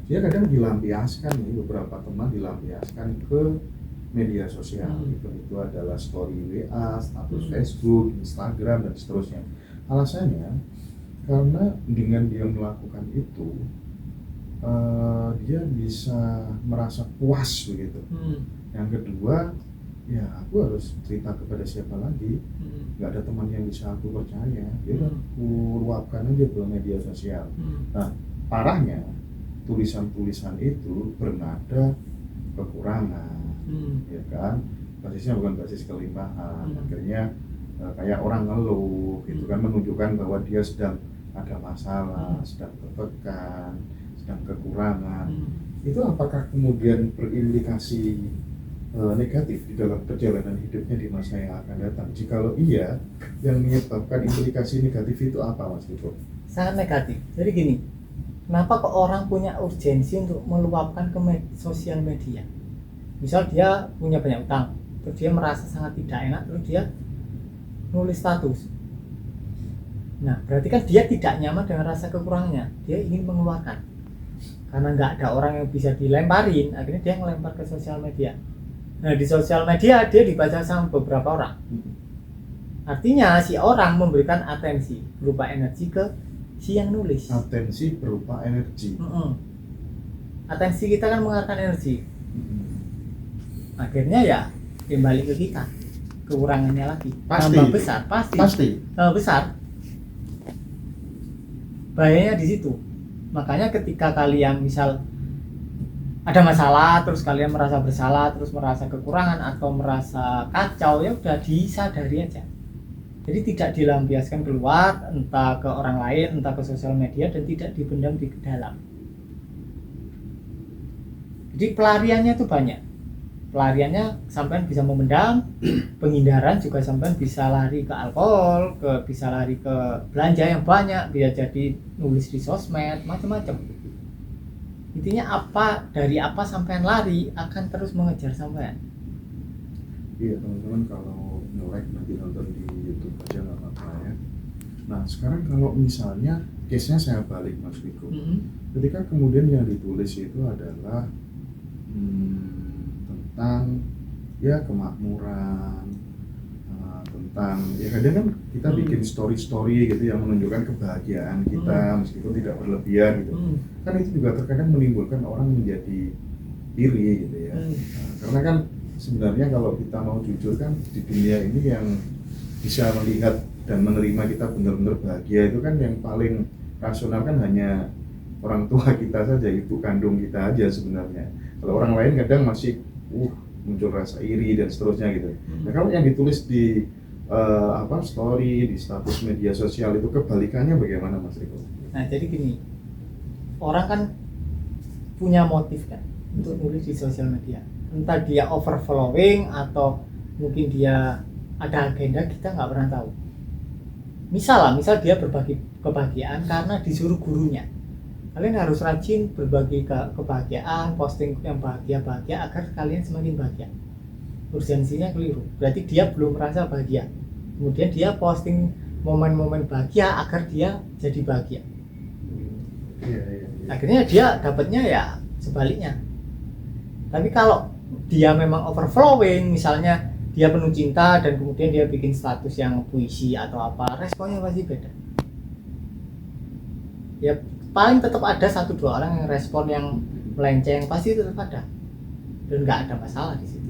dia kadang dilampiaskan nih, beberapa teman dilampiaskan ke media sosial. Itu adalah story WA, status Facebook, Instagram dan seterusnya. Alasannya karena dengan dia melakukan itu dia bisa merasa puas begitu. Yang kedua, ya aku harus cerita kepada siapa lagi, nggak ada teman yang bisa aku percaya, ya udah aku luapkan aja ke media sosial. Nah, parahnya tulisan-tulisan itu bernada kekurangan, ya kan, basisnya bukan basis kelimpahan. Akhirnya kayak orang ngeluh gitu kan, menunjukkan bahwa dia sedang ada masalah, sedang tertekan, sedang kekurangan. Itu apakah kemudian berimplikasi negatif di dalam perjalanan hidupnya di masa yang akan datang? Jikalau iya, yang menyebabkan implikasi negatif itu apa, Mas Viko? Sangat negatif. Jadi gini, kenapa kok orang punya urgensi untuk meluapkan ke sosial media? Misal dia punya banyak utang, terus dia merasa sangat tidak enak, terus dia nulis status. Nah, berarti kan dia tidak nyaman dengan rasa kekurangannya, dia ingin mengeluarkan. Karena nggak ada orang yang bisa dilemparin, akhirnya dia ngelempar ke sosial media. Nah, di sosial media dia dibaca sama beberapa orang. Artinya si orang memberikan atensi berupa energi ke si yang nulis. Atensi berupa energi. Atensi kita kan mengeluarkan energi. Akhirnya ya kembali ke kita, kekurangannya lagi. Tambah besar, pasti. Tambah besar. Bahayanya di situ. Makanya ketika kalian misal ada masalah, terus kalian merasa bersalah, terus merasa kekurangan atau merasa kacau, ya udah disadari aja. Jadi tidak dilampiaskan keluar, entah ke orang lain, entah ke sosial media, dan tidak dipendam di dalam. Jadi pelariannya itu banyak. Pelariannya sampai bisa memendam, penghindaran juga sampai bisa lari ke alkohol, bisa lari ke belanja yang banyak, bisa jadi nulis di sosmed, macam-macam. Intinya dari apa sampean lari akan terus mengejar sampean. Iya teman-teman, kalau nge-like nanti nonton di YouTube aja nggak apa-apa ya. Nah sekarang kalau misalnya case-nya saya balik, Mas Viko, ketika kemudian yang ditulis itu adalah tentang ya kemakmuran, tentang ya kadang kan kita bikin story gitu yang menunjukkan kebahagiaan kita meskipun tidak berlebihan gitu. Kan itu juga terkadang menimbulkan orang menjadi iri gitu ya. Karena kan sebenarnya kalau kita mau jujur kan di dunia ini yang bisa melihat dan menerima kita benar-benar bahagia itu kan yang paling rasional kan hanya orang tua kita saja, ibu kandung kita aja sebenarnya. Kalau orang lain kadang masih muncul rasa iri dan seterusnya gitu. Nah kalau yang ditulis di story, di status media sosial itu kebalikannya bagaimana, Mas Riko? Nah jadi gini, orang kan punya motif kan untuk nulis di sosial media. Entah dia overflowing atau mungkin dia ada agenda, kita nggak pernah tahu. Misal dia berbagi kebahagiaan karena disuruh gurunya. Kalian harus rajin berbagi kebahagiaan, posting yang bahagia-bahagia agar kalian semakin bahagia. Urgensinya keliru, berarti dia belum merasa bahagia. Kemudian dia posting momen-momen bahagia agar dia jadi bahagia. Akhirnya dia dapatnya ya sebaliknya. Tapi kalau dia memang overflowing, misalnya dia penuh cinta dan kemudian dia bikin status yang puisi atau apa, responnya pasti beda. Ya paling tetap ada 1-2 orang yang respon yang melenceng, pasti tetap ada dan nggak ada masalah di situ.